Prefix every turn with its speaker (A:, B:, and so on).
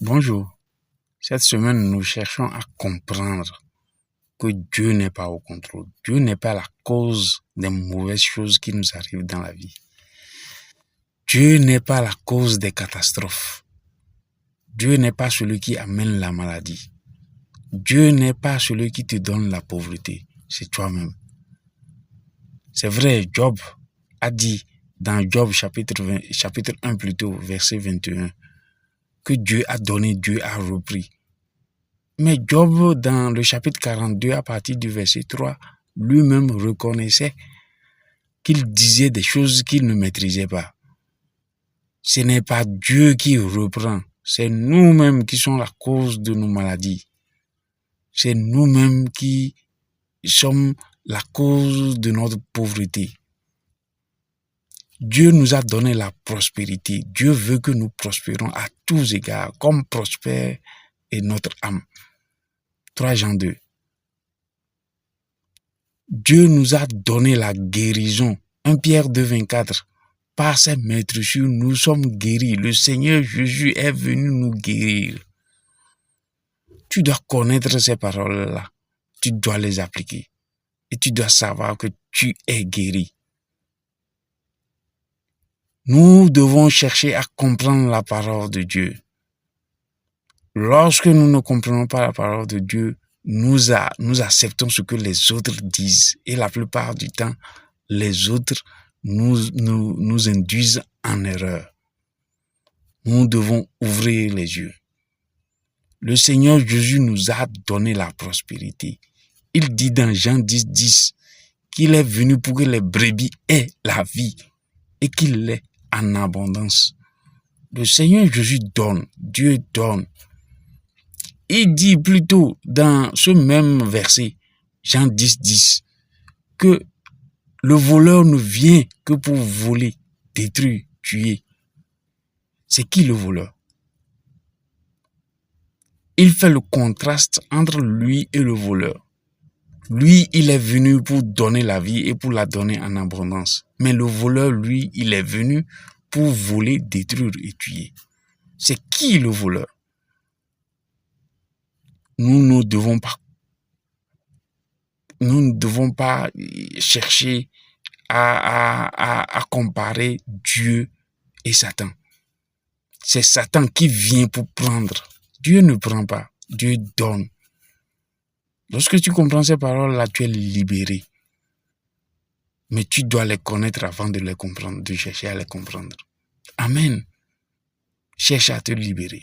A: Bonjour. Cette semaine, nous cherchons à comprendre que Dieu n'est pas au contrôle. Dieu n'est pas la cause des mauvaises choses qui nous arrivent dans la vie. Dieu n'est pas la cause des catastrophes. Dieu n'est pas celui qui amène la maladie. Dieu n'est pas celui qui te donne la pauvreté. C'est toi-même. C'est vrai, Job a dit dans Job chapitre 1 plutôt, verset 21, que Dieu a donné, Dieu a repris. Mais Job, dans le chapitre 42, à partir du verset 3, lui-même reconnaissait qu'il disait des choses qu'il ne maîtrisait pas. Ce n'est pas Dieu qui reprend, c'est nous-mêmes qui sommes la cause de nos maladies. C'est nous-mêmes qui sommes la cause de notre pauvreté. Dieu nous a donné la prospérité. Dieu veut que nous prospérons à tous égards, comme prospère est notre âme. 3 Jean 2. Dieu nous a donné la guérison. 1 Pierre 2, 24. Par ses maîtresses, nous sommes guéris. Le Seigneur Jésus est venu nous guérir. Tu dois connaître ces paroles-là. Tu dois les appliquer. Et tu dois savoir que tu es guéri. Nous devons chercher à comprendre la parole de Dieu. Lorsque nous ne comprenons pas la parole de Dieu, nous acceptons ce que les autres disent. Et la plupart du temps, les autres nous induisent en erreur. Nous devons ouvrir les yeux. Le Seigneur Jésus nous a donné la prospérité. Il dit dans Jean 10, 10 qu'il est venu pour que les brebis aient la vie et qu'il l'ait en abondance. Le Seigneur Jésus donne, Dieu donne. Il dit plutôt dans ce même verset, Jean 10, 10, que le voleur ne vient que pour voler, détruire, tuer. C'est qui le voleur? Il fait le contraste entre lui et le voleur. Lui, il est venu pour donner la vie et pour la donner en abondance. Mais le voleur, lui, il est venu pour voler, détruire et tuer. C'est qui le voleur? Nous ne devons pas chercher à comparer Dieu et Satan. C'est Satan qui vient pour prendre. Dieu ne prend pas, Dieu donne. Lorsque tu comprends ces paroles-là, tu es libéré. Mais tu dois les connaître avant de les comprendre, de chercher à les comprendre. Amen. Cherche à te libérer.